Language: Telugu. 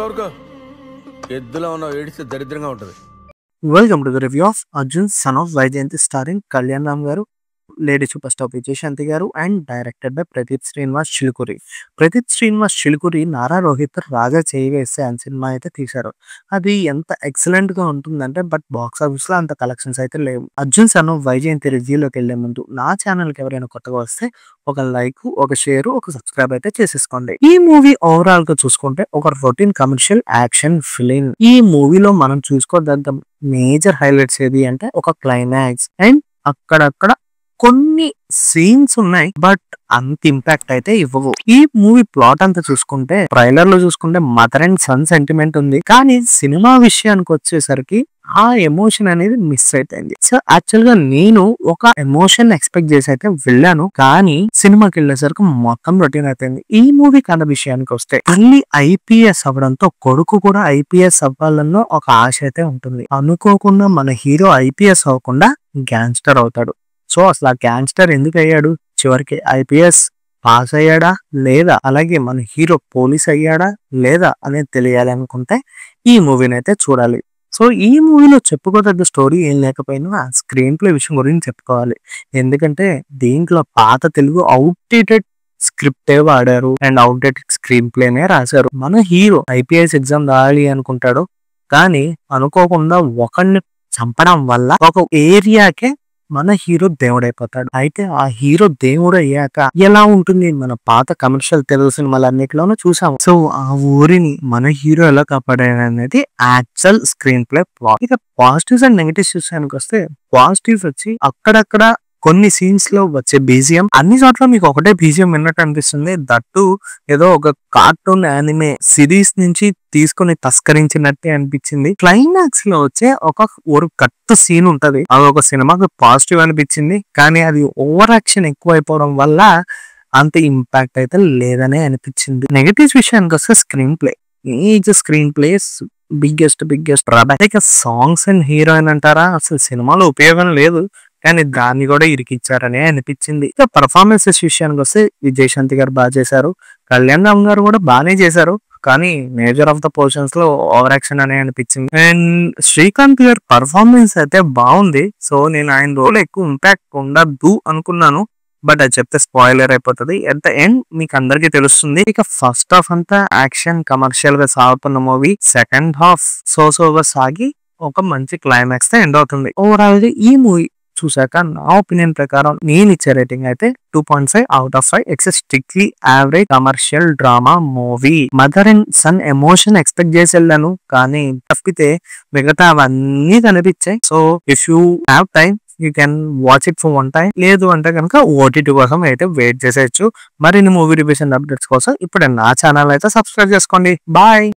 ఊరుకో ఎద్దులో ఉన్న ఏడిస్తే దరిద్రంగా ఉంటది. Welcome to the review of Arjun son of Vyjayanthi starring Kalyan Ram garu, lady super star Vijayashanti garu and directed by Pradeep Srinivas Chilukuri. Pradeep Srinivas Chilukuri Nara Rohit Raja చేయి వేస్తే అని సినిమా అయితే తీశారు. అది ఎంత ఎక్సలెంట్ గా ఉంటుందంటే బట్ బాక్స్ ఆఫీస్ లో అంత కలెక్షన్స్ అయితే లేవు. అర్జున్ సన్ ఆఫ్ వైజయంతి రివ్యూలోకి వెళ్లే ముందు నా ఛానల్ కి ఎవరైనా కొత్తగా వస్తే ఒక లైక్, ఒక షేర్, ఒక సబ్స్క్రైబ్ అయితే చేసేసుకోండి. ఈ మూవీ ఓవరాల్ గా చూసుకుంటే ఒక రొటీన్ కమర్షియల్ యాక్షన్ ఫిలిం. ఈ మూవీలో మనం చూసుకోదగ్గ మేజర్ హైలైట్స్ ఏది అంటే ఒక క్లైమాక్స్ అండ్ అక్కడక్కడ కొన్ని సీన్స్ ఉన్నాయి బట్ అంత ఇంపాక్ట్ అయితే ఇవ్వవు. ఈ మూవీ ప్లాట్ అంతా చూసుకుంటే ట్రైలర్ లో చూసుకుంటే మదర్ అండ్ సన్ సెంటిమెంట్ ఉంది, కానీ సినిమా విషయానికి వచ్చేసరికి ఆ ఎమోషన్ అనేది మిస్ అయిపోయింది. సో యాక్చువల్ గా నేను ఒక ఎమోషన్ ఎక్స్పెక్ట్ చేసి అయితే వెళ్ళాను, కానీ సినిమాకి వెళ్ళేసరికి మొత్తం రొటీన్ అయిపోయింది. ఈ మూవీ కథ విషయానికి వస్తే తల్లి ఐపీఎస్ అవ్వడంతో కొడుకు కూడా ఐపీఎస్ అవ్వాలన్న ఒక ఆశ అయితే ఉంటుంది. అనుకోకుండా మన హీరో ఐపీఎస్ అవ్వకుండా గ్యాంగ్స్టర్ అవుతాడు. సో అసలు ఆ గ్యాంగ్స్టర్ ఎందుకు అయ్యాడు, చివరికి ఐపీఎస్ పాస్ అయ్యాడా లేదా, అలాగే మన హీరో పోలీస్ అయ్యాడా లేదా అనేది తెలియాలి అనుకుంటే ఈ మూవీని అయితే చూడాలి. సో ఈ మూవీలో చెప్పుకోదగ్గ స్టోరీ ఏం లేకపోయినా స్క్రీన్ ప్లే విషయం గురించి చెప్పుకోవాలి. ఎందుకంటే దీంట్లో పాత తెలుగు అవుట్డేటెడ్ స్క్రిప్టే వాడారు అండ్ అవుట్డేటెడ్ స్క్రీన్ ప్లేనే రాశారు. మన హీరో ఐపీఎస్ ఎగ్జామ్ రాయాలి అనుకుంటాడు, కానీ అనుకోకుండా ఒకరిని చంపడం వల్ల ఒక ఏరియాకే మన హీరో దేవుడైపోతాడు. అయితే ఆ హీరో దేవుడు అయ్యాక ఎలా ఉంటుంది మన పాత కమర్షియల్ తెలుగు సినిమాలన్నిటిలోనూ చూసాము. సో ఆ ఊరిని మన హీరో ఎలా కాపాడాడు అనేది యాక్చువల్ స్క్రీన్ ప్లే ప్లాట్. ఇక పాజిటివ్స్ అండ్ నెగటివ్స్ విషయానికి వస్తే పాజిటివ్స్ వచ్చి అక్కడక్కడ కొన్ని సీన్స్ లో వచ్చే బీజిఎం, అన్ని చోట్ల మీకు ఒకటే బీజిఎం విన్నట్టు అనిపిస్తుంది. దట్టు ఏదో ఒక కార్టూన్ యానిమే సిరీస్ నుంచి తీసుకుని తస్కరించినట్టే అనిపించింది. క్లైమాక్స్ లో వచ్చే ఒక కట్టు సీన్ ఉంటది, అది ఒక సినిమాకి పాజిటివ్ అనిపించింది, కానీ అది ఓవర్ యాక్షన్ ఎక్కువ అయిపోవడం వల్ల అంత ఇంపాక్ట్ అయితే లేదనే అనిపించింది. నెగటివ్స్ విషయానికి వస్తే screen play, screen place biggest drawback. ఇక సాంగ్స్ అండ్ హీరోయిన్ అంటారా, అసలు సినిమాలో ఉపయోగం లేదు, కానీ దాన్ని కూడా ఇరికిచ్చారనే అనిపించింది. ఇక పర్ఫార్మెన్సెస్ విషయానికి వస్తే విజయశాంతి గారు బాగా చేశారు, కళ్యాణ్ రామ్ గారు కూడా బాగానే చేశారు, కానీ మేజర్ ఆఫ్ ద పోర్షన్స్ లో ఓవర్ యాక్షన్ అనే అనిపించింది. అండ్ శ్రీకాంత్ గారి పర్ఫార్మెన్స్ అయితే బాగుంది. సో నేను ఆయన రోల్ ఎక్కువ ఇంపాక్ట్ ఉండదు అనుకున్నాను, బట్ అది చెప్తే స్పాయిలర్ అయిపోతుంది. ఎట్ ద ఎండ్ మీకు అందరికీ తెలుస్తుంది. ఇక ఫస్ట్ హాఫ్ అంతా యాక్షన్ కమర్షియల్ గా సాగుతున్న మూవీ, సెకండ్ హాఫ్ సోగా సాగి ఒక మంచి క్లైమాక్స్ తో ఎండ్ అవుతుంది. ఓవరాల్ గా ఈ మూవీ చూసాక నా ఒపీనియన్ ప్రకారం నేను ఇచ్చే రేటింగ్ అయితే 2.5 out of 5. It's strictly average commercial drama movie. Mother and son emotion expect చేసి వెళ్ళాను, కానీ తప్పితే మిగతా అవన్నీ కనిపించాయి. So if you have time you can watch it for one time. లేదు అంటే కనుక ఓటీటీ కోసం అయితే వెయిట్ చేసేయచ్చు. మరిన్ని మూవీ రివ్యూస్ అండ్ అప్డేట్స్ కోసం ఇప్పుడు నా ఛానల్ అయితే సబ్స్క్రైబ్ చేసుకోండి. బాయ్.